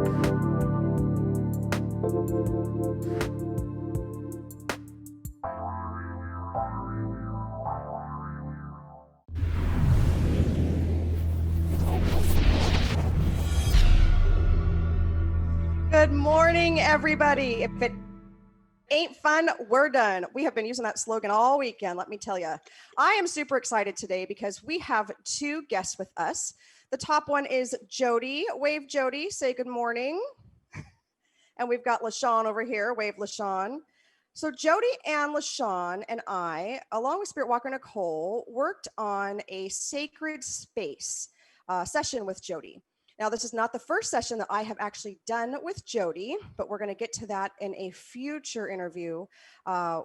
Good morning, everybody. If it ain't fun, we're done. We have been using that slogan all weekend, let me tell you. I am super excited today because we have two guests with us. The top one is Jody. Wave, Jody. Say good morning. And we've got LaShawn over here. Wave, LaShawn. So Jody and LaShawn and I, along with Spiritwalker Nicole, worked on a sacred space session with Jody. Now, this is not the first session that I have actually done with Jody, but we're going to get to that in a future interview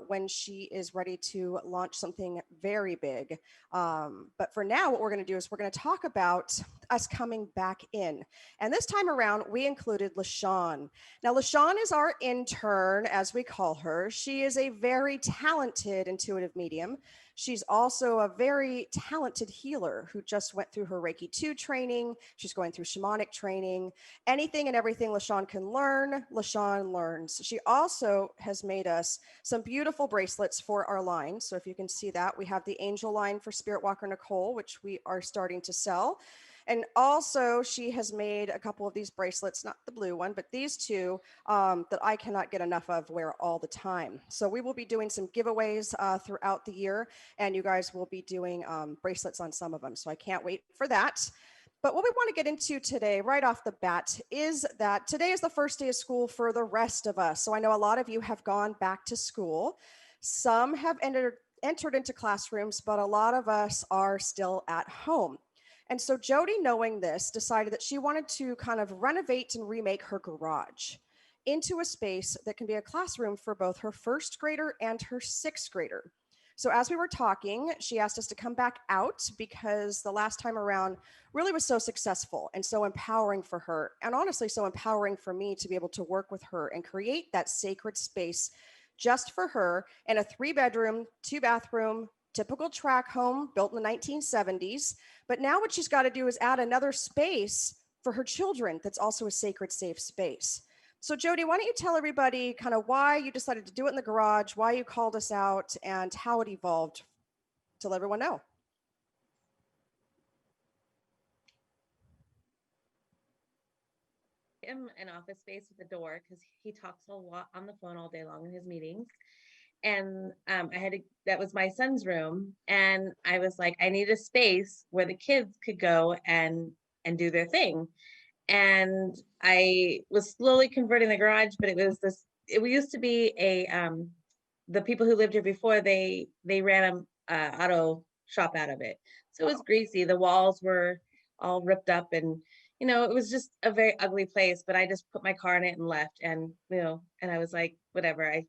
when she is ready to launch something very big. But for now, what we're going to do is we're going to talk about us coming back in. And this time around, we included LaShawn. Now, LaShawn is our intern, as we call her. She is a very talented intuitive medium. She's also a very talented healer who just went through her Reiki 2 training. She's going through shamanic training. Anything and everything LaShawn can learn, LaShawn learns. She also has made us some beautiful bracelets for our line. So if you can see that, we have the angel line for Spiritwalker Nicole, which we are starting to sell. And also she has made a couple of these bracelets, not the blue one, but these two that I cannot get enough of, wear all the time. So we will be doing some giveaways throughout the year, and you guys will be doing bracelets on some of them. So I can't wait for that. But what we want to get into today, right off the bat, is that today is the first day of school for the rest of us. So I know a lot of you have gone back to school. Some have entered into classrooms, but a lot of us are still at home. And so Jody, knowing this, decided that she wanted to kind of renovate and remake her garage into a space that can be a classroom for both her first grader and her sixth grader. So as we were talking, she asked us to come back out because the last time around really was so successful and so empowering for her, and honestly so empowering for me to be able to work with her and create that sacred space just for her in a 3-bedroom, 2-bathroom, typical track home built in the 1970s. But now what she's got to do is add another space for her children that's also a sacred, safe space. So Jody, why don't you tell everybody kind of why you decided to do it in the garage, why you called us out, and how it evolved to let everyone know. Him an office space with a door because he talks a lot on the phone all day long in his meetings. And that was my son's room. And I was like, I need a space where the kids could go and do their thing. And I was slowly converting the garage, but it used to be the people who lived here before, they ran a auto shop out of it. So it was greasy. The walls were all ripped up, and it was just a very ugly place, but I just put my car in it and left. And, and I was like, whatever.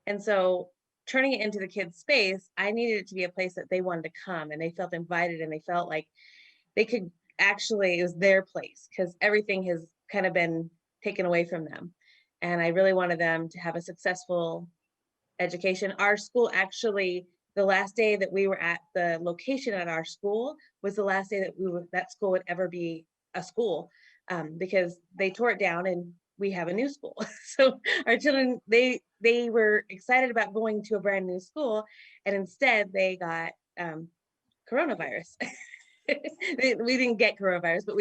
And so turning it into the kids' space, I needed it to be a place that they wanted to come and they felt invited and they felt like they could actually, it was their place because everything has kind of been taken away from them. And I really wanted them to have a successful education. Our school actually, the last day that we were at the location at our school was the last day that school would ever be a school because they tore it down and we have a new school. So our children, they were excited about going to a brand new school, and instead they got coronavirus. We didn't get coronavirus, but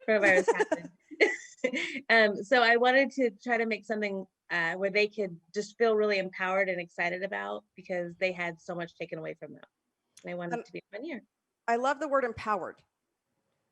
coronavirus happened. So I wanted to try to make something where they could just feel really empowered and excited about because they had so much taken away from them. And I wanted it to be a fun year. I love the word empowered.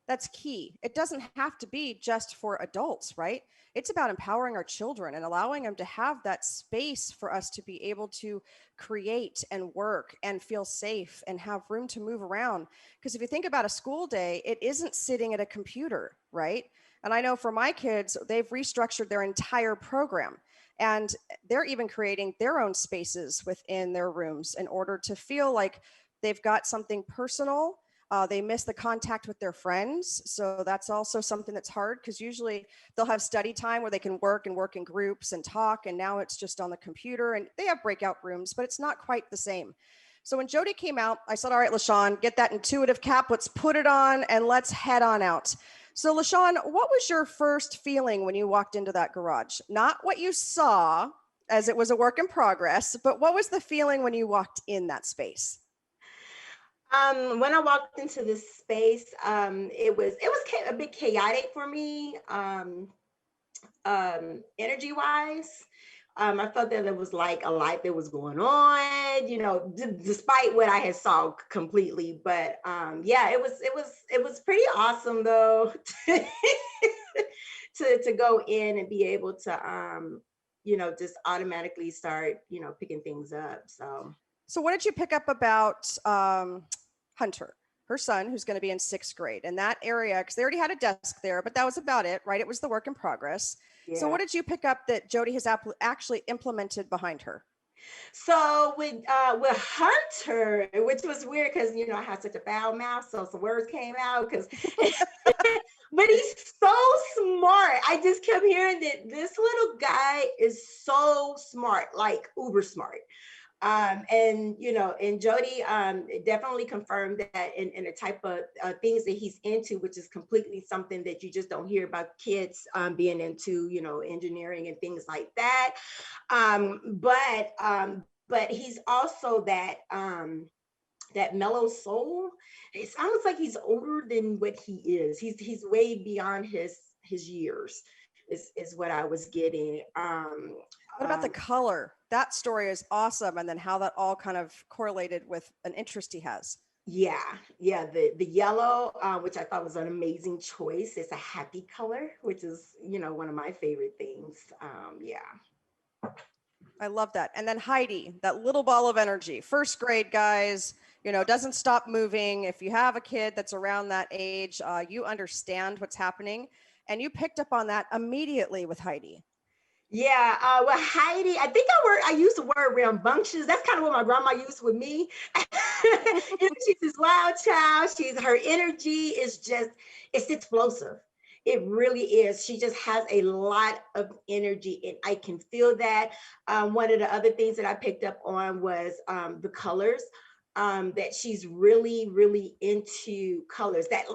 That's key. It doesn't have to be just for adults, right? It's about empowering our children and allowing them to have that space for us to be able to create and work and feel safe and have room to move around. Because if you think about a school day, it isn't sitting at a computer, right? And I know for my kids, they've restructured their entire program. And they're even creating their own spaces within their rooms in order to feel like they've got something personal. They miss the contact with their friends. So that's also something that's hard because usually they'll have study time where they can work in groups and talk. And now it's just on the computer, and they have breakout rooms, but it's not quite the same. So when Jody came out, I said, all right, LaShawn, get that intuitive cap. Let's put it on and let's head on out. So LaShawn, what was your first feeling when you walked into that garage? Not what you saw, as it was a work in progress, but what was the feeling when you walked in that space? When I walked into this space, it was a bit chaotic for me, energy wise. I felt that there was like a lot that was going on, despite what I had saw completely. But yeah, it was pretty awesome though to go in and be able to just automatically start picking things up. So what did you pick up about Hunter, her son, who's going to be in 6th grade in that area? Because they already had a desk there, but that was about it, right? It was the work in progress. So yeah. what did you pick up that Jody has actually implemented behind her? So with Hunter, which was weird because I had such a foul mouth, so some words came out because but he's so smart. I just kept hearing that this little guy is so smart, like uber smart. And Jody definitely confirmed that in the type of things that he's into, which is completely something that you just don't hear about kids being into, engineering and things like that. But he's also that mellow soul. It's almost like he's older than what he is. He's way beyond his years. Is what I was getting. What about the color? That story is awesome. And then how that all kind of correlated with an interest he has. Yeah, the yellow, which I thought was an amazing choice. It's a happy color, which is one of my favorite things. Yeah. I love that. And then Heidi, that little ball of energy, 1st grade, guys, doesn't stop moving. If you have a kid that's around that age, you understand what's happening. And you picked up on that immediately with Heidi. Yeah, well, Heidi, I used the word rambunctious. That's kind of what my grandma used with me. She's this wild child. Her energy is it's explosive. It really is. She just has a lot of energy, and I can feel that. One of the other things that I picked up on was the colors. That she's really, really into colors. That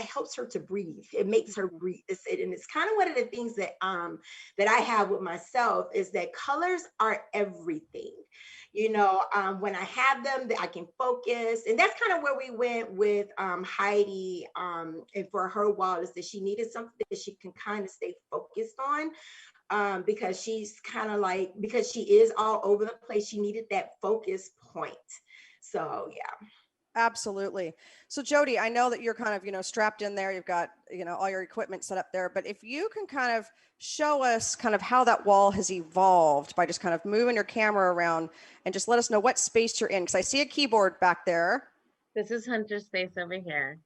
helps her to breathe. It makes her breathe. And it's kind of one of the things that that I have with myself is that colors are everything. When I have them, that I can focus. And that's kind of where we went with Heidi. And for her wall is that she needed something that she can kind of stay focused on. Because she's kind of because she is all over the place, she needed that focus point. So yeah. Absolutely. So Jody, I know that you're kind of, strapped in there. You've got, all your equipment set up there, but if you can kind of show us kind of how that wall has evolved by just kind of moving your camera around and just let us know what space you're in. Cause I see a keyboard back there. This is Hunter's space over here.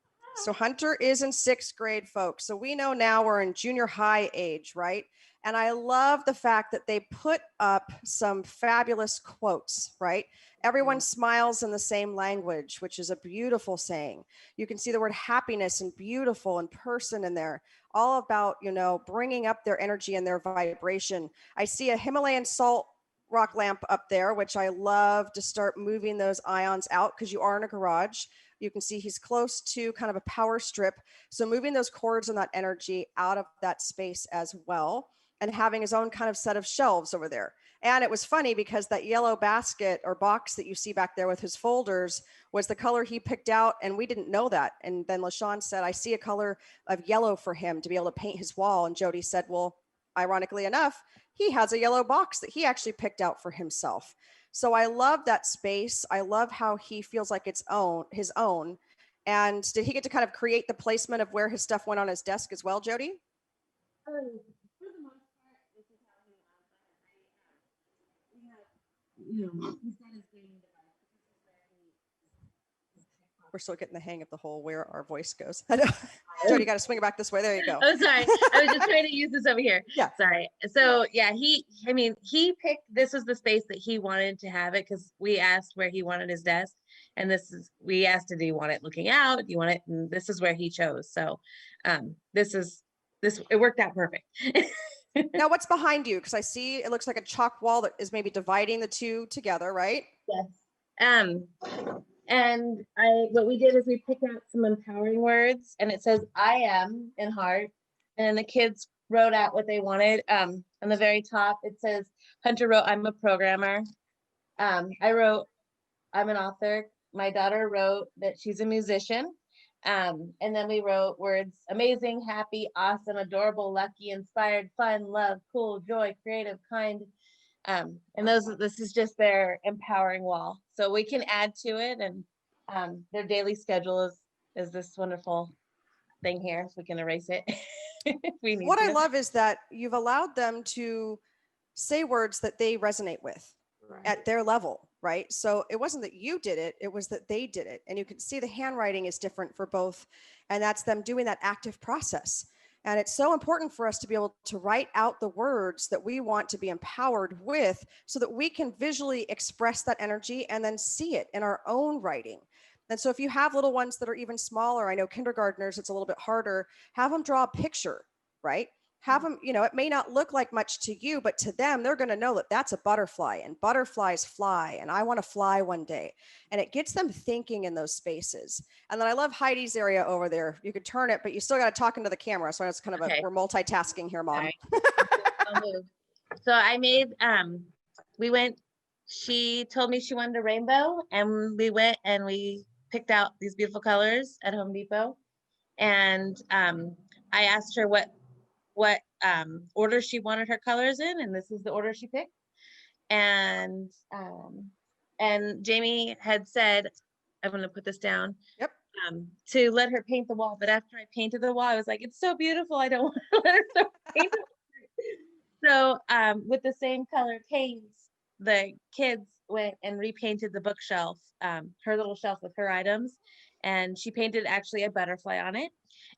So Hunter is in 6th grade, folks. So we know now we're in junior high age, right? And I love the fact that they put up some fabulous quotes, right? Everyone smiles in the same language, which is a beautiful saying. You can see the word happiness and beautiful and person in there, all about, bringing up their energy and their vibration. I see a Himalayan salt rock lamp up there, which I love to start moving those ions out because you are in a garage. You can see he's close to kind of a power strip. So moving those cords and that energy out of that space as well, and having his own kind of set of shelves over there. And it was funny because that yellow basket or box that you see back there with his folders was the color he picked out. And we didn't know that. And then LaShawn said, I see a color of yellow for him to be able to paint his wall. And Jody said, well, ironically enough, he has a yellow box that he actually picked out for himself. So I love that space. I love how he feels like it's his own. And did he get to kind of create the placement of where his stuff went on his desk as well, Jody? For the most part, this is how he's got his gaming device. This is where We're still getting the hang of the whole where our voice goes. I know. Jody, got to swing it back this way. There you go. Oh, sorry. I was just trying to use this over here. Yeah. Sorry. So yeah, he picked, this was the space that he wanted to have it because we asked where he wanted his desk. And we asked, do you want it looking out? Do you want it? And this is where he chose. So it worked out perfect. Now what's behind you? Because I see it looks like a chalk wall that is maybe dividing the two together, right? Yes. And what we did is we picked out some empowering words, and it says "I am" in heart, and the kids wrote out what they wanted. On the very top, it says Hunter wrote, "I'm a programmer." I wrote, "I'm an author." My daughter wrote that she's a musician. And then we wrote words: amazing, happy, awesome, adorable, lucky, inspired, fun, love, cool, joy, creative, kind. And this is just their empowering wall. So we can add to it, and their daily schedule is this wonderful thing here. We can erase it if we need What to. I love is that you've allowed them to say words that they resonate with at their level, right? So it wasn't that you did it, it was that they did it. And you can see the handwriting is different for both. And that's them doing that active process. And it's so important for us to be able to write out the words that we want to be empowered with so that we can visually express that energy and then see it in our own writing. And so if you have little ones that are even smaller, I know kindergartners, it's a little bit harder, have them draw a picture, right? Have them, it may not look like much to you, but to them, they're going to know that that's a butterfly and butterflies fly and I want to fly one day. And it gets them thinking in those spaces. And then I love Heidi's area over there. You could turn it, but you still got to talk into the camera. So it's kind of we're multitasking here, Mom. I'll move. So I made, she told me she wanted a rainbow, and we went and we picked out these beautiful colors at Home Depot. And I asked her what order she wanted her colors in, and this is the order she picked. And Jaime had said, I'm going to put this down. Yep. To let her paint the wall. But after I painted the wall, I was like, it's so beautiful, I don't want to let her paint it. So with the same color paints, the kids went and repainted the bookshelf, her little shelf with her items, and she painted actually a butterfly on it.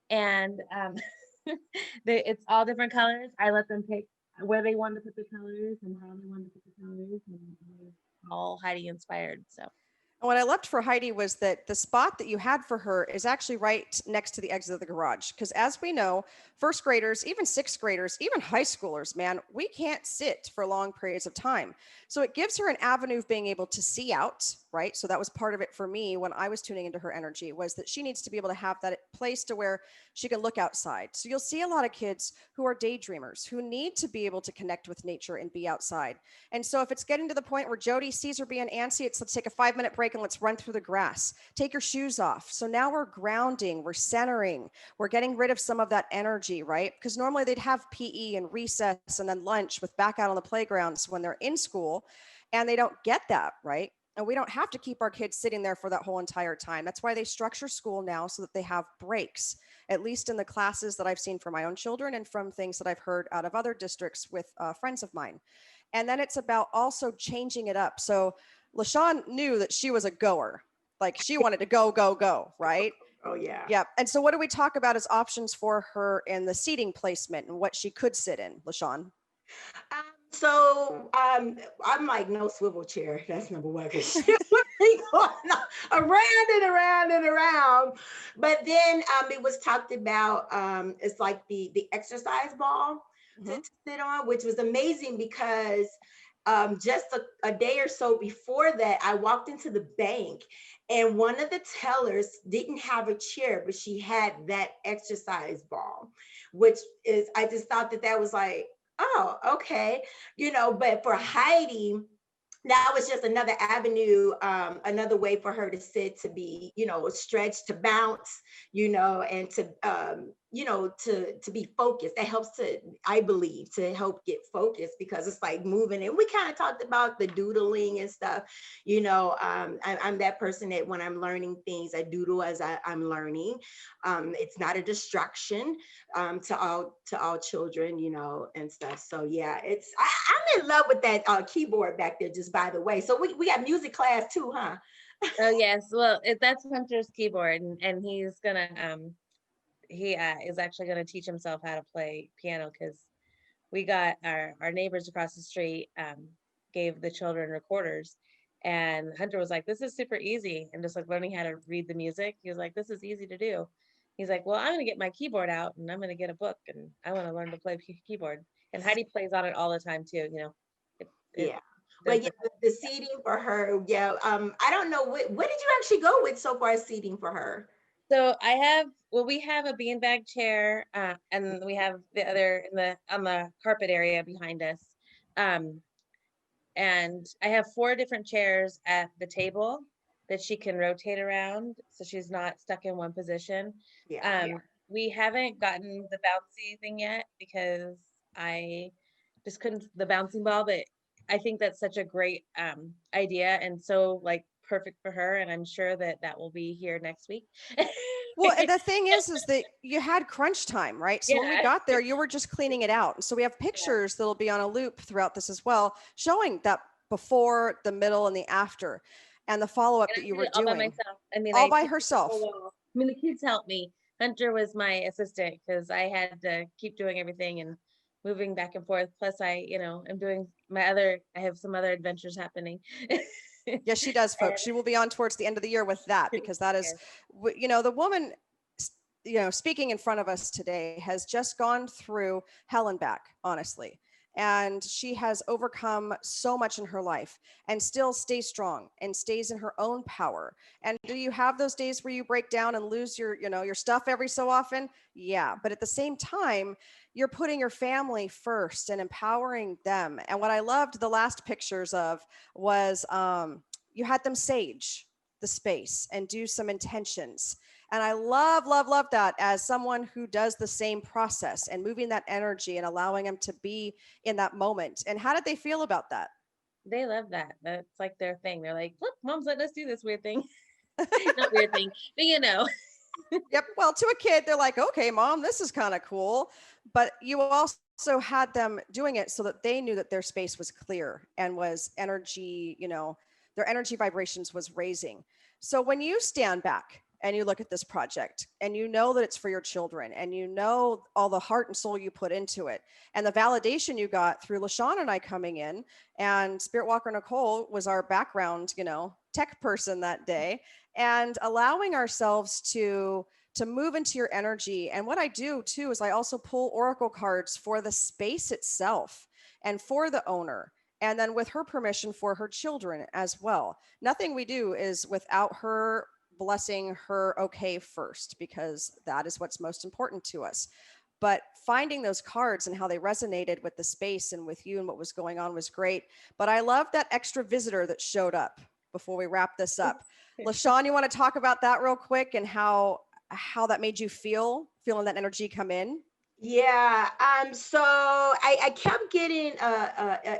And it's all different colors. I let them pick where they wanted to put the colors and how they wanted to put the colors, and all Heidi inspired. So. And what I loved for Heidi was that the spot that you had for her is actually right next to the exit of the garage. Because as we know, first graders, even sixth graders, even high schoolers, man, we can't sit for long periods of time. So it gives her an avenue of being able to see out, right? So that was part of it for me when I was tuning into her energy, was that she needs to be able to have that place to where she can look outside. So you'll see a lot of kids who are daydreamers, who need to be able to connect with nature and be outside. And so if it's getting to the point where Jody sees her being antsy, let's take a 5-minute break and let's run through the grass. Take your shoes off. So now we're grounding, we're centering, we're getting rid of some of that energy, right? Because normally they'd have PE and recess and then lunch with back out on the playgrounds when they're in school, and they don't get that, right? And we don't have to keep our kids sitting there for that whole entire time. That's why they structure school now so that they have breaks, at least in the classes that I've seen for my own children and from things that I've heard out of other districts with friends of mine. And then it's about also changing it up. So LaShawn knew that she was a goer. Like she wanted to go, go, go, right? Oh, yeah. Yeah. And so what do we talk about as options for her in the seating placement and what she could sit in, LaShawn? I'm like, no swivel chair. That's number one, because she would be going around and around and around. But then it was talked about, it's like the exercise ball to sit on, which was amazing because just a day or so before that, I walked into the bank and one of the tellers didn't have a chair, but she had that exercise ball, which is, I just thought that was like, oh, okay. But for Heidi, that was just another avenue, another way for her to sit, to be, stretched, to bounce, and to, to be focused. That helps to, I believe, to help get focused, because it's like moving. And we kind of talked about the doodling and stuff. I'm that person that when I'm learning things, I doodle as I'm learning. It's not a distraction to all children, and stuff. So yeah, I'm in love with that keyboard back there, just by the way. So we got music class too, huh? Oh yes, well that's Hunter's keyboard, and he's gonna he is actually gonna teach himself how to play piano, because we got our neighbors across the street gave the children recorders, and Hunter was like, this is super easy, and just like learning how to read the music, he was like, this is easy to do. He's like, well, I'm gonna get my keyboard out and I'm gonna get a book and I want to learn to play keyboard. And Heidi plays on it all the time too, Yeah. But yeah, the seating for her, yeah. I don't know what did you actually go with so far as seating for her? So we have a beanbag chair, and we have the other on the carpet area behind us. Um, and I have 4 different chairs at the table that she can rotate around, so she's not stuck in one position. Yeah. We haven't gotten the bouncy thing yet because I just couldn't the bouncing ball, but I think that's such a great idea and so like perfect for her, and I'm sure that will be here next week. Well, and the thing is that you had crunch time, right? So when we Yeah. got there, you were just cleaning it out. So we have pictures that'll be on a loop throughout this as well, showing that before, the middle, and the after, and the follow-up that you were all by doing myself. I mean, all I by took the herself. whole wall. I mean, the kids helped me. Hunter was my assistant because I had to keep doing everything and moving back and forth. Plus, I'm doing I have some other adventures happening. Yes, she does, folks. And- She will be on towards the end of the year with that, because that is, the woman, speaking in front of us today has just gone through hell and back, honestly. And she has overcome so much in her life and still stays strong and stays in her own power. And do you have those days where you break down and lose your stuff every so often? Yeah. But at the same time, you're putting your family first and empowering them. And what I loved the last pictures of was you had them sage the space and do some intentions. And I love, love, love that as someone who does the same process and moving that energy and allowing them to be in that moment. And how did they feel about that? They love that. That's like their thing. They're like, look, mom's letting us do this weird thing. Not weird thing, but Yep. Well, to a kid, they're like, okay, mom, this is kind of cool. But you also had them doing it so that they knew that their space was clear and was energy, their energy vibrations was raising. So when you stand back and you look at this project and you know that it's for your children and you know all the heart and soul you put into it and the validation you got through LaShawn and I coming in, and Spiritwalker Nicole was our background, tech person that day, and allowing ourselves to move into your energy. And what I do too is I also pull oracle cards for the space itself and for the owner, and then with her permission for her children as well. Nothing we do is without her blessing, her okay first, because that is what's most important to us. But finding those cards and how they resonated with the space and with you and what was going on was great. But I love that extra visitor that showed up before we wrap this up. LaShawn, you want to talk about that real quick and how that made you feeling that energy come in? Yeah. So I kept getting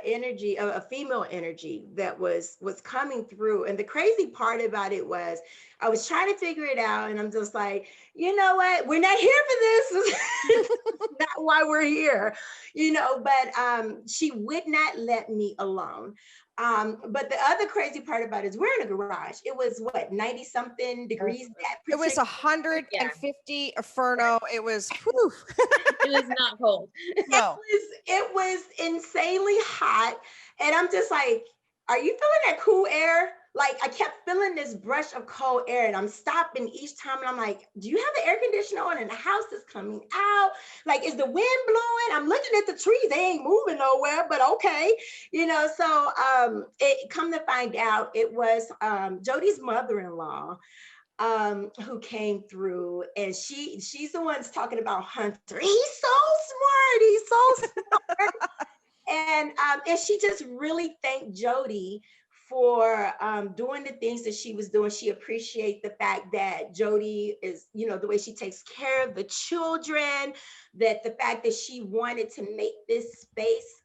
energy, a female energy that was coming through. And the crazy part about it was I was trying to figure it out, and I'm just like, you know what? We're not here for this. This is not why we're here, but she would not let me alone. But the other crazy part about it is we're in a garage. It was what, 90 something degrees that It was particular. 150 Inferno. It was, whew. it was not cold. No. It was insanely hot. And I'm just like, are you feeling that cool air? Like I kept feeling this brush of cold air, and I'm stopping each time, and I'm like, do you have the air conditioner on? And the house is coming out. Like, is the wind blowing? I'm looking at the trees, they ain't moving nowhere, but okay. So it come to find out it was Jody's mother-in-law who came through, and she's the one's talking about Hunter. He's so smart. He's so smart. And she just really thanked Jody for doing the things that she was doing. She appreciated the fact that Jody is, the way she takes care of the children, that the fact that she wanted to make this space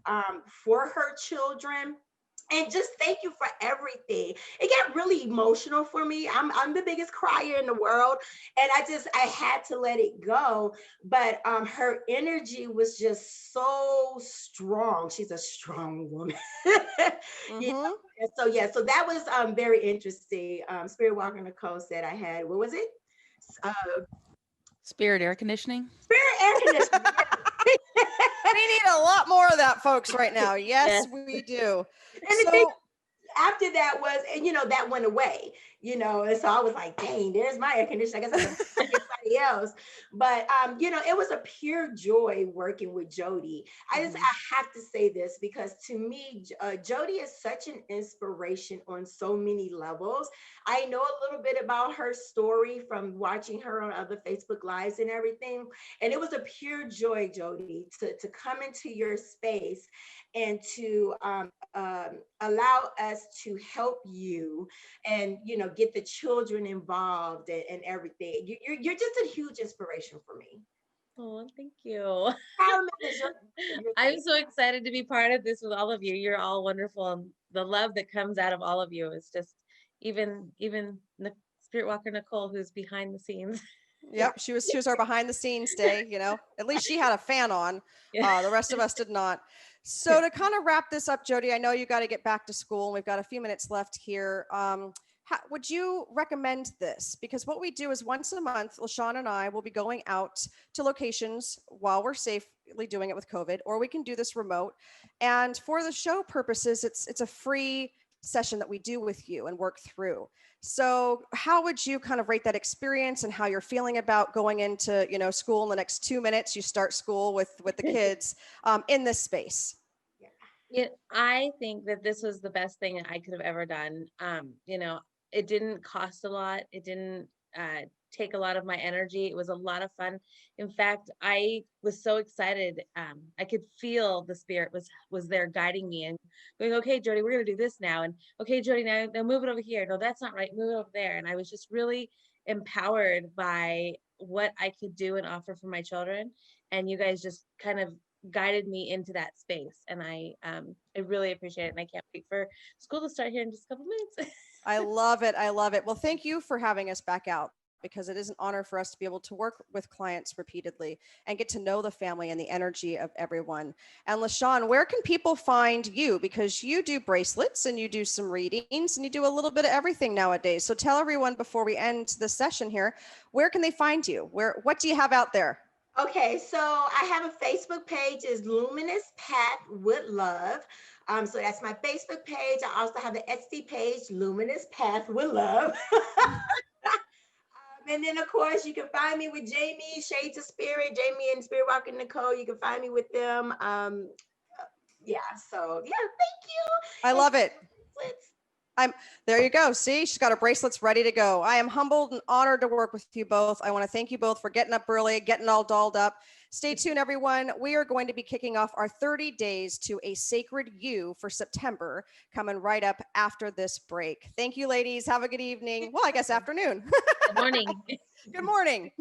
for her children. And just thank you for everything. It got really emotional for me. I'm the biggest crier in the world, and I had to let it go. But her energy was just so strong. She's a strong woman. Mm-hmm. And so that was very interesting. Spiritwalker Nicole said I had, what was it? Spirit air conditioning. Spirit air conditioning. We need a lot more of that, folks, right now. Yes, we do. And the thing after that was, that went away, and so I was like, dang, there's my air conditioner. I guess I'm excited everybody else. But it was a pure joy working with Jody. I have to say this because to me, Jody is such an inspiration on so many levels. I know a little bit about her story from watching her on other Facebook Lives and everything. And it was a pure joy, Jody, to come into your space and to allow us to help you and get the children involved and everything. You're just a huge inspiration for me. Oh, thank you. How is your I'm so excited to be part of this with all of you. You're all wonderful, and the love that comes out of all of you is just even Spiritwalker Nicole, who's behind the scenes. Yep, she was our behind the scenes day, At least she had a fan on. Yeah. The rest of us did not. So to kind of wrap this up, Jody, I know you got to get back to school and we've got a few minutes left here. Would you recommend this? Because what we do is once a month, LaShawn and I will be going out to locations while we're safely doing it with COVID, or we can do this remote. And for the show purposes, it's a free session that we do with you and work through. So how would you kind of rate that experience and how you're feeling about going into, school in the next 2 minutes? You start school with the kids in this space. Yeah, I think that this was the best thing I could have ever done. It didn't cost a lot. It didn't take a lot of my energy. It was a lot of fun. In fact, I was so excited. I could feel the spirit was there guiding me and going, okay, Jody, we're going to do this now. And okay, Jody, now move it over here. No, that's not right. Move it over there. And I was just really empowered by what I could do and offer for my children. And you guys just kind of guided me into that space. And I really appreciate it. And I can't wait for school to start here in just a couple minutes. I love it. I love it. Well, thank you for having us back out, because it is an honor for us to be able to work with clients repeatedly and get to know the family and the energy of everyone. And LaShawn, where can people find you? Because you do bracelets and you do some readings and you do a little bit of everything nowadays. So tell everyone before we end the session here, where can they find you? What do you have out there? Okay, so I have a Facebook page, is Luminous Path with Love. So that's my Facebook page. I also have the Etsy page, Luminous Path with Love. And then, of course, you can find me with Jaime, Shades of Spirit, Jaime and Spiritwalker Nicole. You can find me with them. Thank you. I love it. There you go. See, she's got her bracelets ready to go. I am humbled and honored to work with you both. I want to thank you both for getting up early, getting all dolled up. Stay tuned, everyone. We are going to be kicking off our 30 days to a sacred you for September, coming right up after this break. Thank you, ladies. Have a good evening. Well, I guess afternoon. Good morning. Good morning.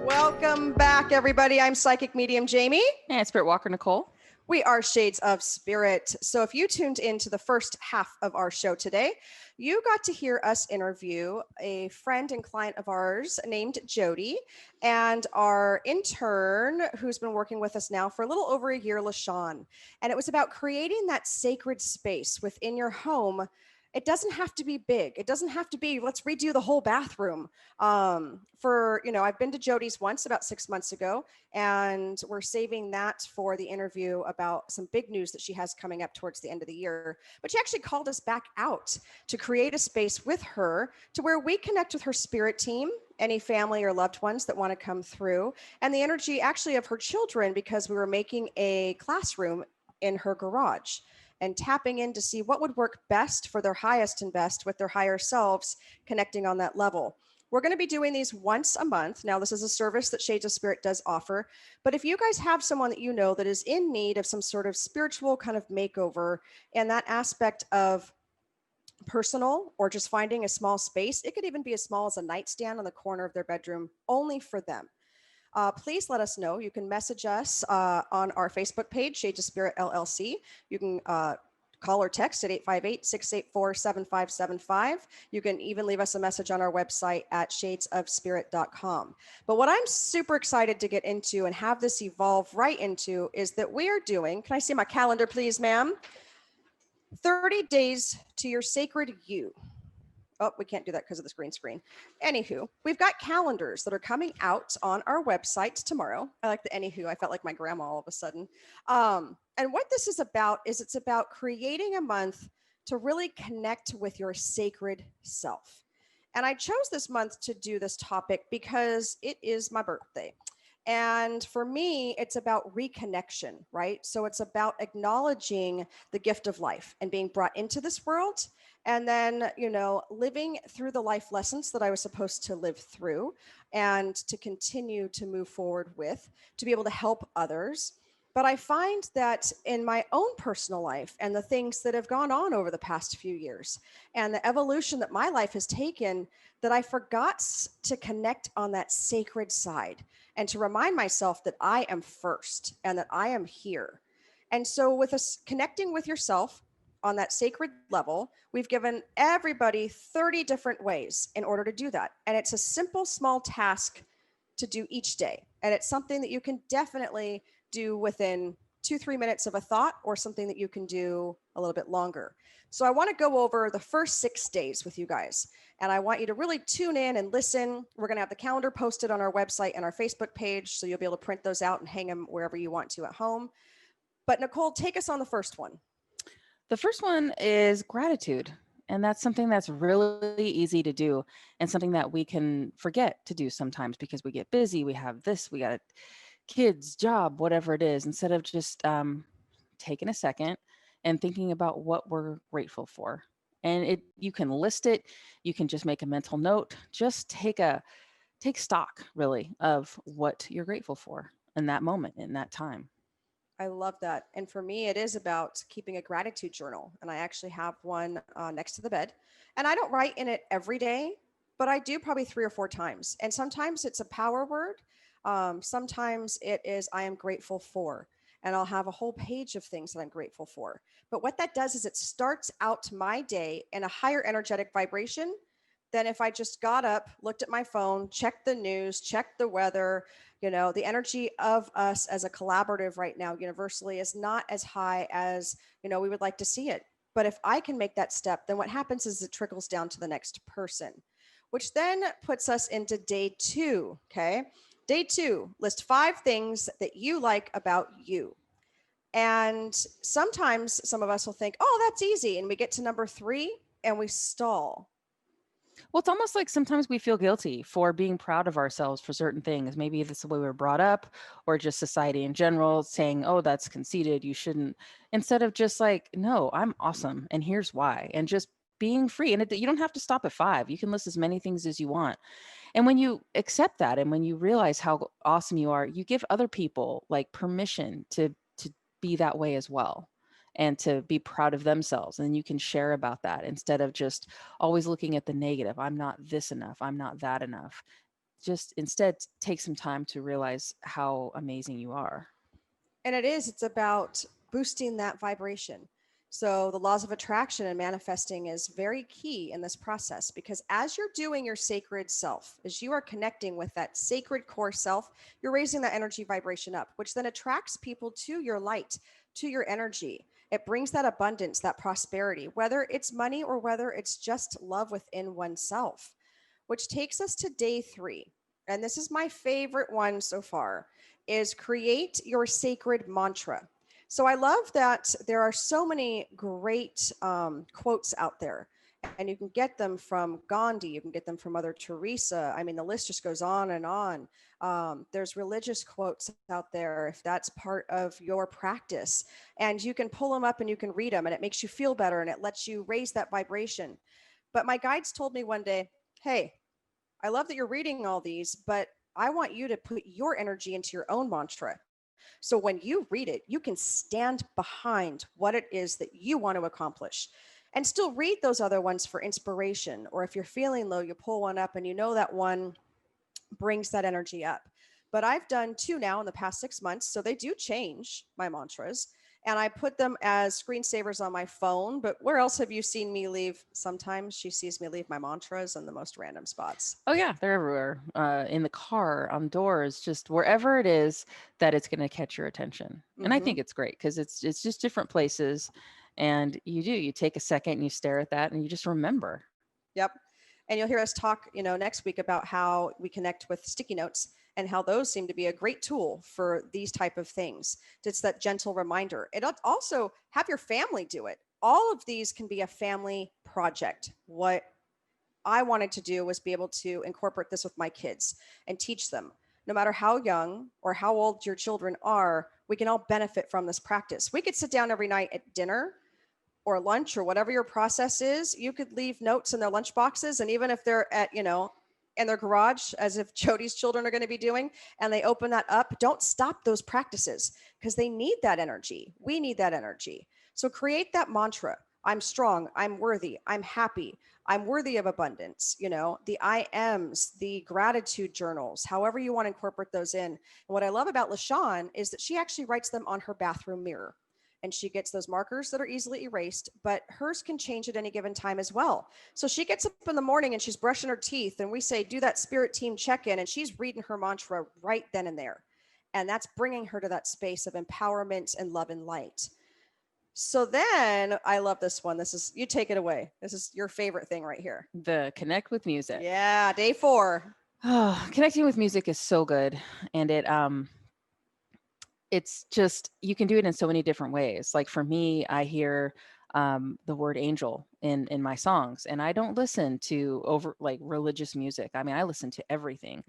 Welcome back, everybody. I'm Psychic Medium Jaime. And Spiritwalker Nicole. We are Shades of Spirit. So if you tuned into the first half of our show today, you got to hear us interview a friend and client of ours named Jody, and our intern who's been working with us now for a little over a year, LaShawn. And it was about creating that sacred space within your home. It doesn't have to be big. It doesn't have to be, let's redo the whole bathroom. I've been to Jody's once about 6 months ago, and we're saving that for the interview about some big news that she has coming up towards the end of the year. But she actually called us back out to create a space with her to where we connect with her spirit team, any family or loved ones that want to come through, and the energy actually of her children, because we were making a classroom in her garage and tapping in to see what would work best for their highest and best with their higher selves, connecting on that level. We're going to be doing these once a month. Now, this is a service that Shades of Spirit does offer, but if you guys have someone that you know that is in need of some sort of spiritual kind of makeover and that aspect of personal, or just finding a small space, it could even be as small as a nightstand on the corner of their bedroom, only for them. Please let us know. You can message us on our Facebook page, Shades of Spirit LLC. You can call or text at 858-684-7575. You can even leave us a message on our website at shadesofspirit.com. But what I'm super excited to get into and have this evolve right into is that we are doing, can I see my calendar, please, ma'am? 30 days to your sacred you. Oh, we can't do that because of this green screen. Anywho, we've got calendars that are coming out on our website tomorrow. I like the anywho. I felt like my grandma all of a sudden. And what this is about is it's about creating a month to really connect with your sacred self. And I chose this month to do this topic because it is my birthday. And for me, it's about reconnection, right? So it's about acknowledging the gift of life and being brought into this world. And then, living through the life lessons that I was supposed to live through and to continue to move forward with, to be able to help others. But I find that in my own personal life and the things that have gone on over the past few years and the evolution that my life has taken, that I forgot to connect on that sacred side and to remind myself that I am first and that I am here. And so, with us connecting with yourself on that sacred level, we've given everybody 30 different ways in order to do that. And it's a simple, small task to do each day. And it's something that you can definitely do within 2-3 minutes of a thought, or something that you can do a little bit longer. So I want to go over the first 6 days with you guys. And I want you to really tune in and listen. We're going to have the calendar posted on our website and our Facebook page, so you'll be able to print those out and hang them wherever you want to at home. But Nicole, take us on the first one. The first one is gratitude. And that's something that's really easy to do, and something that we can forget to do sometimes because we get busy. We have this, we got kids, job, whatever it is, instead of just taking a second and thinking about what we're grateful for. And you can list it, you can just make a mental note, just take stock really of what you're grateful for in that moment, in that time. I love that. And for me, it is about keeping a gratitude journal. And I actually have one next to the bed. And I don't write in it every day, but I do probably 3 or 4 times. And sometimes it's a power word. Sometimes it is, I am grateful for. And I'll have a whole page of things that I'm grateful for. But what that does is it starts out my day in a higher energetic vibration than if I just got up, looked at my phone, checked the news, checked the weather. The energy of us as a collaborative right now universally is not as high as, we would like to see it. But if I can make that step, then what happens is it trickles down to the next person, which then puts us into day 2. Okay. Day 2, list 5 things that you like about you. And sometimes some of us will think, oh, that's easy. And we get to number 3 and we stall. Well, it's almost like sometimes we feel guilty for being proud of ourselves for certain things. Maybe that's the way we were brought up, or just society in general saying, oh, that's conceited, you shouldn't. Instead of just like, no, I'm awesome, and here's why. And just being free. And you don't have to stop at 5. You can list as many things as you want. And when you accept that, and when you realize how awesome you are, you give other people like permission to be that way as well, and to be proud of themselves. And you can share about that instead of just always looking at the negative. I'm not this enough, I'm not that enough. Just instead take some time to realize how amazing you are. And it's about boosting that vibration. So the laws of attraction and manifesting is very key in this process, because as you're doing your sacred self, as you are connecting with that sacred core self, you're raising that energy vibration up, which then attracts people to your light, to your energy. It brings that abundance, that prosperity, whether it's money or whether it's just love within oneself, which takes us to day 3. And this is my favorite one so far, is create your sacred mantra. So I love that there are so many great quotes out there, and you can get them from Gandhi, you can get them from Mother Teresa. I mean, the list just goes on and on. There's religious quotes out there if that's part of your practice, and you can pull them up and you can read them, and it makes you feel better and it lets you raise that vibration. But my guides told me one day, hey, I love that you're reading all these, but I want you to put your energy into your own mantra. So when you read it, you can stand behind what it is that you want to accomplish, and still read those other ones for inspiration. Or if you're feeling low, you pull one up and that one brings that energy up. But I've done 2 now in the past 6 months. So they do change my mantras, and I put them as screensavers on my phone. But where else have you seen me leave? Sometimes she sees me leave my mantras in the most random spots. Oh yeah, they're everywhere. In the car, on doors, just wherever it is that it's going to catch your attention. And I think it's great because it's just different places, and you take a second and you stare at that and you just remember. Yep. And you'll hear us talk, next week about how we connect with sticky notes and how those seem to be a great tool for these type of things. It's that gentle reminder. It also have your family do it. all of these can be a family project. What I wanted to do was be able to incorporate this with my kids and teach them. No matter how young or how old your children are, we can all benefit from this practice. We could sit down every night at dinner or lunch or whatever your process is. You could leave notes in their lunch boxes. And even if they're at, in their garage, as if Jody's children are going to be doing, and they open that up, don't stop those practices because they need that energy. We need that energy. So create that mantra. I'm strong. I'm worthy. I'm happy. I'm worthy of abundance. The I ams, the gratitude journals, however you want to incorporate those in. And what I love about LaShawn is that she actually writes them on her bathroom mirror. And she gets those markers that are easily erased, but hers can change at any given time as well. So she gets up in the morning and she's brushing her teeth, and we say, do that spirit team check-in, and she's reading her mantra right then and there. And that's bringing her to that space of empowerment and love and light. So then I love this one. You take it away. This is your favorite thing right here. The connect with music. Yeah, day 4. Oh, connecting with music is so good. And it's just, you can do it in so many different ways. Like for me, I hear the word angel in my songs, and I don't listen to religious music. I mean, I listen to everything,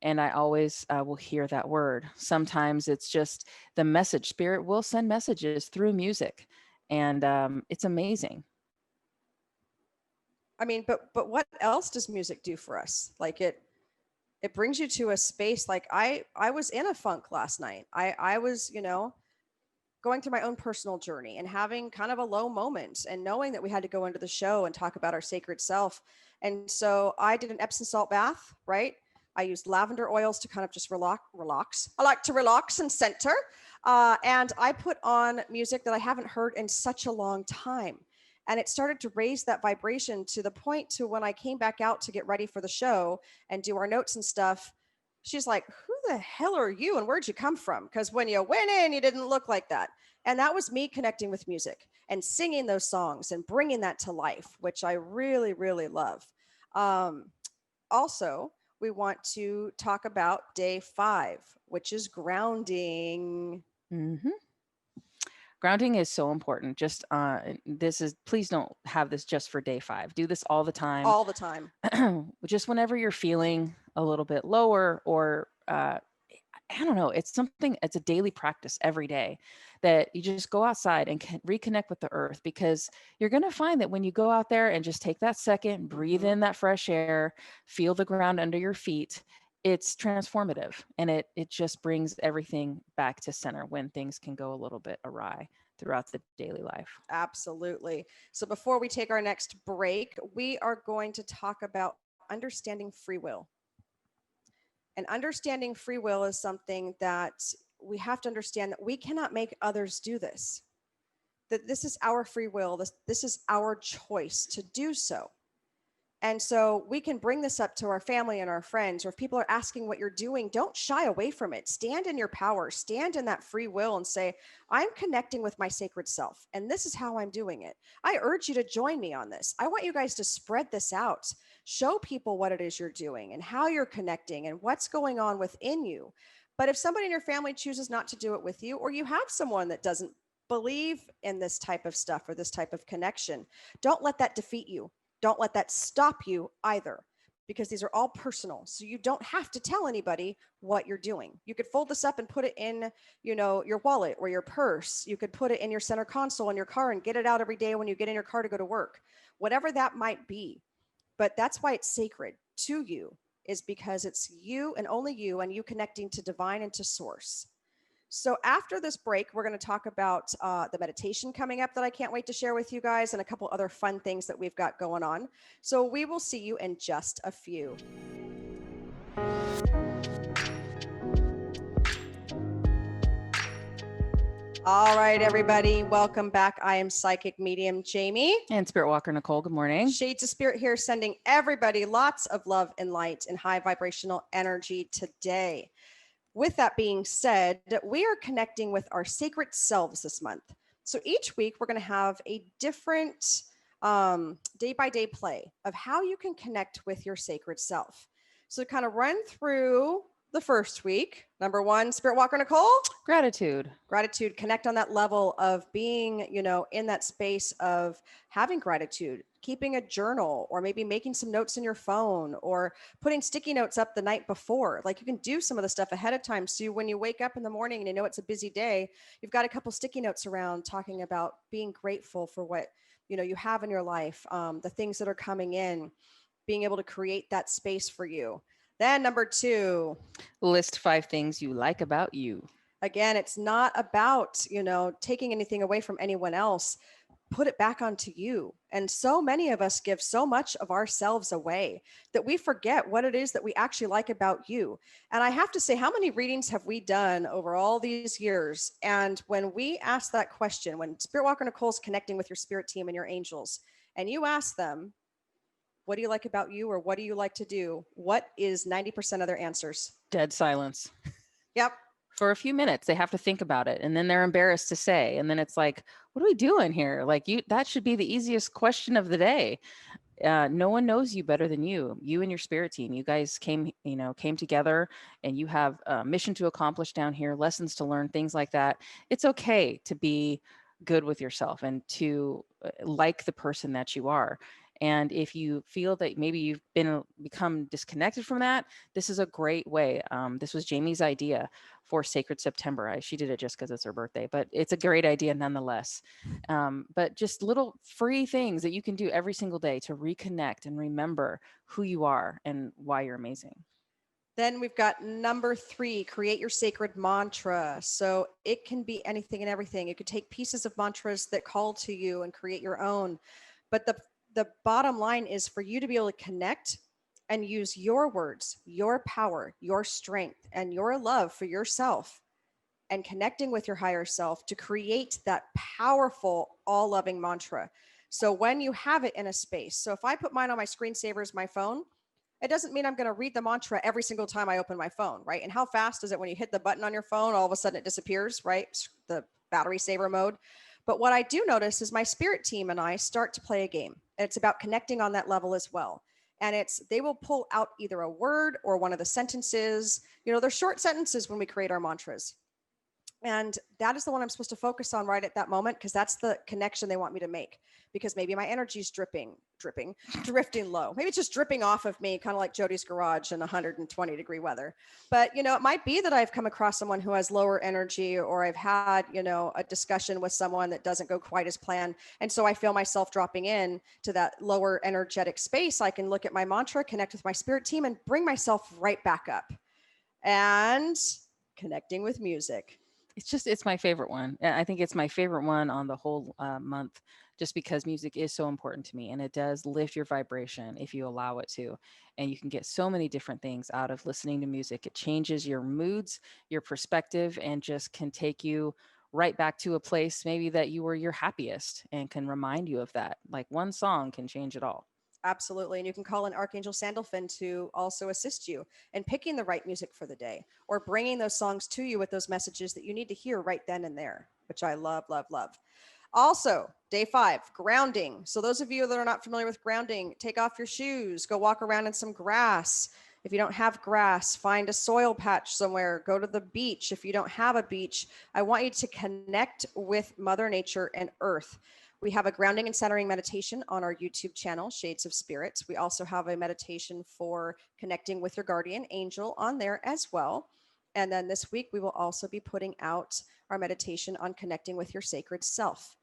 and I always will hear that word. Sometimes it's just the message. Spirit will send messages through music, and it's amazing. I mean, but what else does music do for us? Like it brings you to a space. Like I was in a funk last night. I was, going through my own personal journey and having kind of a low moment and knowing that we had to go into the show and talk about our sacred self. And so I did an Epsom salt bath, right? I used lavender oils to kind of just relax. I like to relax and center. And I put on music that I haven't heard in such a long time. And it started to raise that vibration to the point to when I came back out to get ready for the show and do our notes and stuff. She's like, who the hell are you? And where'd you come from? Because when you went in, you didn't look like that. And that was me connecting with music and singing those songs and bringing that to life, which I really, really love. Also, we want to talk about day 5, which is grounding. Grounding is so important. Just please don't have this just for day 5. Do this all the time. All the time. Just whenever you're feeling a little bit lower, or I don't know, it's a daily practice every day that you just go outside and reconnect with the earth, because you're going to find that when you go out there and just take that second, breathe in that fresh air, feel the ground under your feet, it's transformative, and it just brings everything back to center when things can go a little bit awry throughout the daily life. Absolutely. So before we take our next break, we are going to talk about understanding free will. And understanding free will is something that we have to understand, that we cannot make others do this. That this is our free will. This is our choice to do so. And so we can bring this up to our family and our friends, or if people are asking what you're doing, don't shy away from it. Stand in your power, stand in that free will and say, I'm connecting with my sacred self, and this is how I'm doing it. I urge you to join me on this. I want you guys to spread this out. Show people what it is you're doing and how you're connecting and what's going on within you. But if somebody in your family chooses not to do it with you, or you have someone that doesn't believe in this type of stuff or this type of connection, don't let that defeat you. Don't let that stop you either, because these are all personal. So you don't have to tell anybody what you're doing. You could fold this up and put it in, your wallet or your purse. You could put it in your center console in your car and get it out every day when you get in your car to go to work, whatever that might be. But that's why it's sacred to you, is because it's you and only you, and you connecting to divine and to source. So after this break, we're going to talk about the meditation coming up that I can't wait to share with you guys, and a couple other fun things that we've got going on. So we will see you in just a few. All right, everybody, welcome back. I am psychic medium Jaime. And Spiritwalker Nicole, good morning. Shades of Spirit here, sending everybody lots of love and light and high vibrational energy today. With that being said, we are connecting with our sacred selves this month. So each week we're going to have a different day-by-day play of how you can connect with your sacred self. So kind of run through the first week. Number one, Spiritwalker Nicole. Gratitude. Gratitude. Connect on that level of being, in that space of having gratitude, keeping a journal, or maybe making some notes in your phone, or putting sticky notes up the night before. Like, you can do some of the stuff ahead of time. So when you wake up in the morning and you know it's a busy day, you've got a couple sticky notes around talking about being grateful for what, you have in your life, the things that are coming in, being able to create that space for you. Then number two, List 5 things you like about you. again, it's not about, taking anything away from anyone else. Put it back onto you. And so many of us give so much of ourselves away that we forget what it is that we actually like about you. And I have to say, how many readings have we done over all these years? And when we ask that question, when Spiritwalker Nicole's connecting with your spirit team and your angels, and you ask them, what do you like about you, or what do you like to do? What is 90% of their answers? Dead silence. Yep. For a few minutes, they have to think about it, and then they're embarrassed to say. And then it's like, what are we doing here? Like, that should be the easiest question of the day. No one knows you better than you and your spirit team. You guys came together, and you have a mission to accomplish down here, lessons to learn, things like that. It's okay to be good with yourself and to like the person that you are. And if you feel that maybe you've become disconnected from that, this is a great way. This was Jamie's idea for Sacred September. She did it just because it's her birthday, but it's a great idea nonetheless. But just little free things that you can do every single day to reconnect and remember who you are and why you're amazing. Then we've got number 3, create your sacred mantra. So it can be anything and everything. You could take pieces of mantras that call to you and create your own. But the bottom line is for you to be able to connect and use your words, your power, your strength, and your love for yourself, and connecting with your higher self to create that powerful, all-loving mantra. So when you have it in a space, so if I put mine on my screensavers, my phone, it doesn't mean I'm going to read the mantra every single time I open my phone, right? And how fast is it when you hit the button on your phone, all of a sudden it disappears, right? The battery saver mode. But what I do notice is my spirit team and I start to play a game. And it's about connecting on that level as well. And they will pull out either a word or one of the sentences. They're short sentences when we create our mantras. And that is the one I'm supposed to focus on right at that moment, because that's the connection they want me to make. Because maybe my energy's drifting low. Maybe it's just dripping off of me, kind of like Jody's garage in 120-degree weather. But, it might be that I've come across someone who has lower energy, or I've had, a discussion with someone that doesn't go quite as planned. And so I feel myself dropping in to that lower energetic space. I can look at my mantra, connect with my spirit team, and bring myself right back up. And connecting with music. It's my favorite one. I think it's my favorite one on the whole month, just because music is so important to me, and it does lift your vibration if you allow it to. And you can get so many different things out of listening to music. It changes your moods, your perspective, and just can take you right back to a place maybe that you were your happiest, and can remind you of that. Like, one song can change it all. Absolutely. And you can call in Archangel Sandalphon to also assist you in picking the right music for the day, or bringing those songs to you with those messages that you need to hear right then and there, which I love, love, love. Also, day 5, grounding. So those of you that are not familiar with grounding, take off your shoes, go walk around in some grass. If you don't have grass, find a soil patch somewhere, go to the beach. If you don't have a beach, I want you to connect with Mother Nature and Earth. We have a grounding and centering meditation on our YouTube channel, Shades of Spirits. We also have a meditation for connecting with your guardian angel on there as well. And then this week, we will also be putting out our meditation on connecting with your sacred self.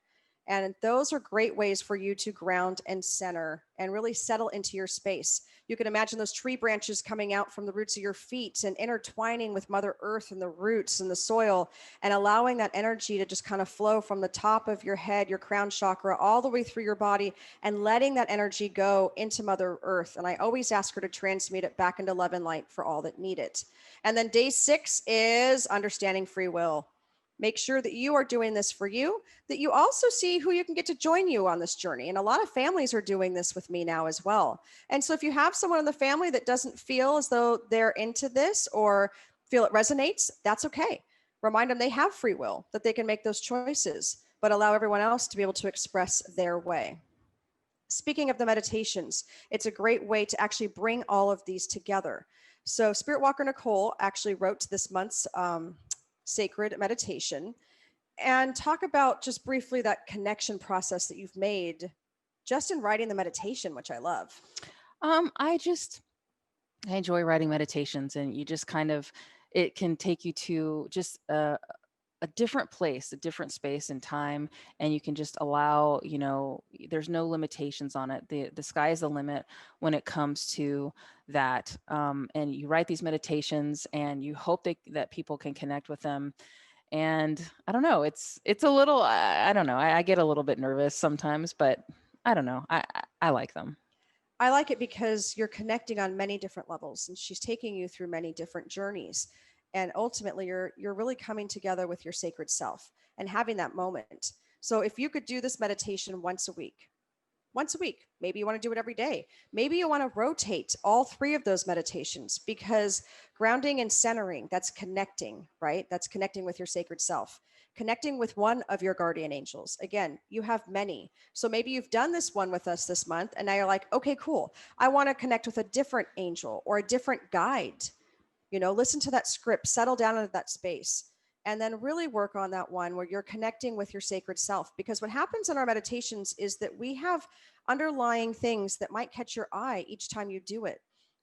And those are great ways for you to ground and center and really settle into your space. You can imagine those tree branches coming out from the roots of your feet and intertwining with Mother Earth and the roots and the soil, and allowing that energy to just kind of flow from the top of your head, your crown chakra, all the way through your body, and letting that energy go into Mother Earth. And I always ask her to transmute it back into love and light for all that need it. And then day 6 is understanding free will. Make sure that you are doing this for you, that you also see who you can get to join you on this journey. And a lot of families are doing this with me now as well. And so if you have someone in the family that doesn't feel as though they're into this or feel it resonates, that's okay. Remind them they have free will, that they can make those choices, but allow everyone else to be able to express their way. speaking of the meditations, it's a great way to actually bring all of these together. So Spiritwalker Nicole actually wrote this month's sacred meditation, and talk about just briefly that connection process that you've made just in writing the meditation, which I love. I enjoy writing meditations, and you just kind of, it can take you to just a different place, a different space and time, and you can just allow, there's no limitations on it. The sky is the limit when it comes to that. And you write these meditations, and you hope that people can connect with them. And I don't know, it's a little, I don't know, I get a little bit nervous sometimes, but I don't know, I like them. I like it because you're connecting on many different levels, and she's taking you through many different journeys. And ultimately, you're really coming together with your sacred self and having that moment. So if you could do this meditation once a week, maybe you want to do it every day. Maybe you want to rotate all three of those meditations, because grounding and centering, that's connecting, right? That's connecting with your sacred self, connecting with one of your guardian angels. Again, you have many. So maybe you've done this one with us this month, and now you're like, okay, cool. I want to connect with a different angel or a different guide. Listen to that script, settle down into that space, and then really work on that one where you're connecting with your sacred self. Because what happens in our meditations is that we have underlying things that might catch your eye each time you do it.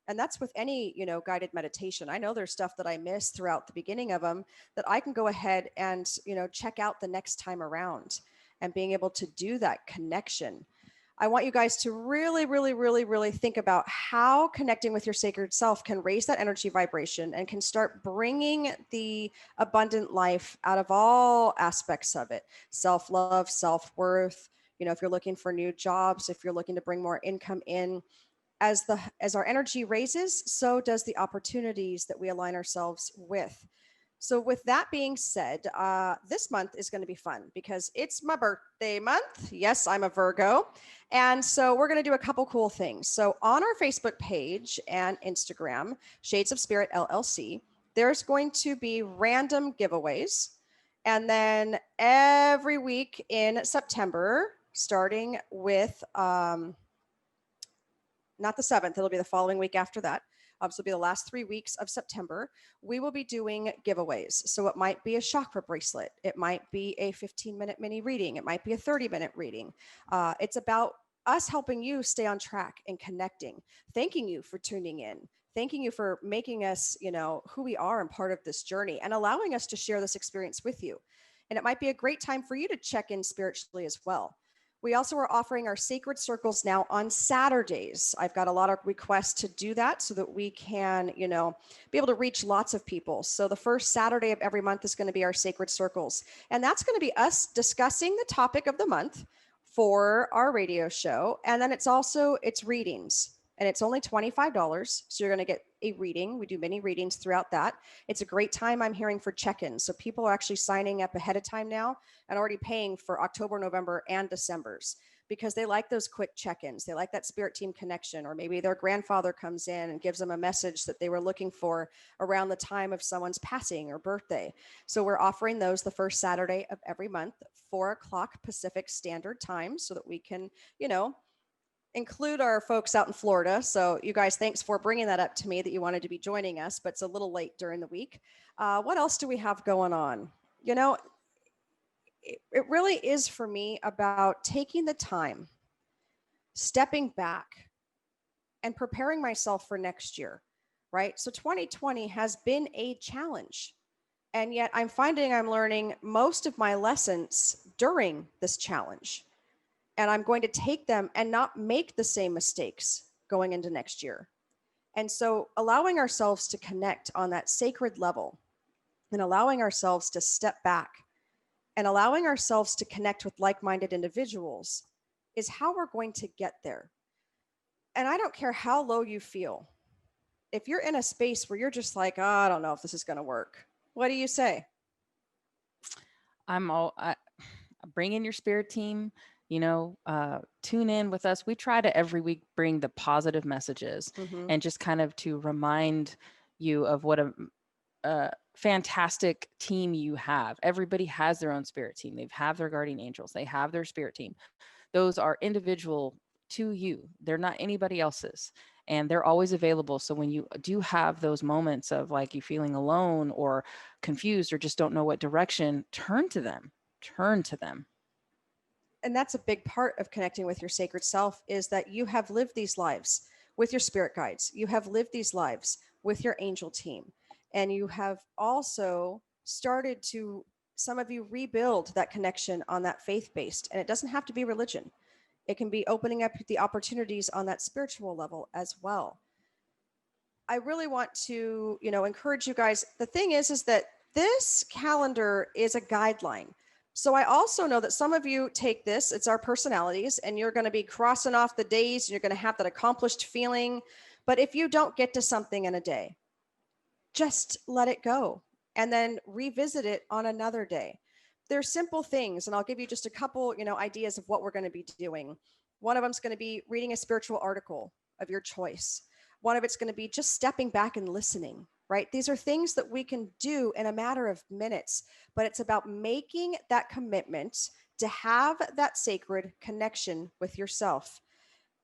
And that's with any, guided meditation. I know there's stuff that I miss throughout the beginning of them that I can go ahead and, check out the next time around, and being able to do that connection. I want you guys to really, really, really, really think about how connecting with your sacred self can raise that energy vibration and can start bringing the abundant life out of all aspects of it. Self-love, self-worth, if you're looking for new jobs, if you're looking to bring more income in, as our energy raises, so does the opportunities that we align ourselves with. So with that being said, this month is going to be fun because it's my birthday month. Yes, I'm a Virgo. And so we're going to do a couple cool things. So on our Facebook page and Instagram, Shades of Spirit LLC, there's going to be random giveaways. And then every week in September, starting with not the 7th, it'll be the following week after that. So it'll be the last 3 weeks of September. We will be doing giveaways. So it might be a chakra bracelet. It might be a 15-minute mini reading. It might be a 30-minute reading. It's about us helping you stay on track and connecting. Thanking you for tuning in. Thanking you for making us, who we are and part of this journey, and allowing us to share this experience with you. And it might be a great time for you to check in spiritually as well. We also are offering our sacred circles now on Saturdays. I've got a lot of requests to do that so that we can, be able to reach lots of people. So the first Saturday of every month is going to be our sacred circles. And that's going to be us discussing the topic of the month for our radio show. And then it's readings. And it's only $25. So you're going to get a reading. We do many readings throughout that. It's a great time, I'm hearing, for check-ins. So people are actually signing up ahead of time now and already paying for October, November, and December's, because they like those quick check-ins. They like that spirit team connection, or maybe their grandfather comes in and gives them a message that they were looking for around the time of someone's passing or birthday. So we're offering those the first Saturday of every month, 4:00 Pacific Standard Time, so that we can, include our folks out in Florida. So you guys, thanks for bringing that up to me that you wanted to be joining us, but it's a little late during the week. What else do we have going on? It really is for me about taking the time, stepping back, and preparing myself for next year, right? So 2020 has been a challenge. And yet I'm finding I'm learning most of my lessons during this challenge. And I'm going to take them and not make the same mistakes going into next year. And so allowing ourselves to connect on that sacred level, and allowing ourselves to step back, and allowing ourselves to connect with like-minded individuals is how we're going to get there. And I don't care how low you feel. If you're in a space where you're just like, oh, I don't know if this is going to work, what do you say? Bring in your spirit team. Tune in with us. We try to every week bring the positive messages, and just kind of to remind you of what a fantastic team you have. Everybody has their own spirit team. They have their guardian angels. They have their spirit team. Those are individual to you. They're not anybody else's. And they're always available. So when you do have those moments of like you feeling alone or confused or just don't know what direction, turn to them. Turn to them. And that's a big part of connecting with your sacred self, is that you have lived these lives with your spirit guides. You have lived these lives with your angel team. And you have also started to, some of you, rebuild that connection on that faith-based. And it doesn't have to be religion. It can be opening up the opportunities on that spiritual level as well. I really want to, encourage you guys. The thing is that this calendar is a guideline. So I also know that some of you take this, it's our personalities, and you're going to be crossing off the days and you're going to have that accomplished feeling. But if you don't get to something in a day, just let it go and then revisit it on another day. They're simple things, and I'll give you just a couple, ideas of what we're going to be doing. One of them is going to be reading a spiritual article of your choice. One of it's going to be just stepping back and listening, right? These are things that we can do in a matter of minutes, but it's about making that commitment to have that sacred connection with yourself.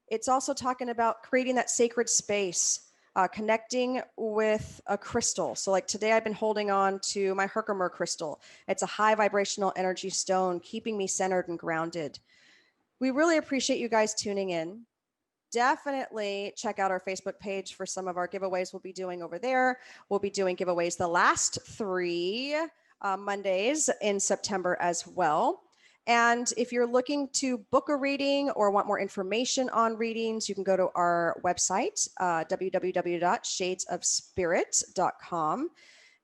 It's also talking about creating that sacred space, connecting with a crystal. So like today I've been holding on to my Herkimer crystal. It's a high vibrational energy stone, keeping me centered and grounded. We really appreciate you guys tuning in. Definitely check out our Facebook page for some of our giveaways we'll be doing over there. We'll be doing giveaways the last 3 Mondays in September as well. And if you're looking to book a reading or want more information on readings, you can go to our website, www.shadesofspirit.com.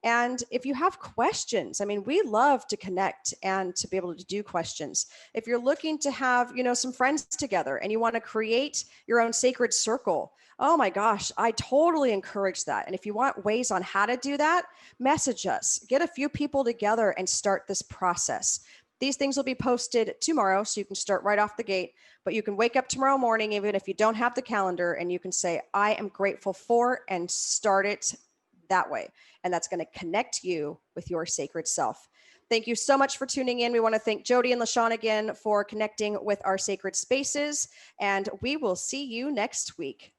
And if you have questions, we love to connect and to be able to do questions. If you're looking to have, some friends together and you want to create your own sacred circle, oh my gosh, I totally encourage that. And if you want ways on how to do that, message us, get a few people together and start this process. These things will be posted tomorrow, so you can start right off the gate, but you can wake up tomorrow morning, even if you don't have the calendar, and you can say, I am grateful for, and start it that way. And that's going to connect you with your sacred self. Thank you so much for tuning in. We want to thank Jody and LaShawn again for connecting with our sacred spaces, and we will see you next week.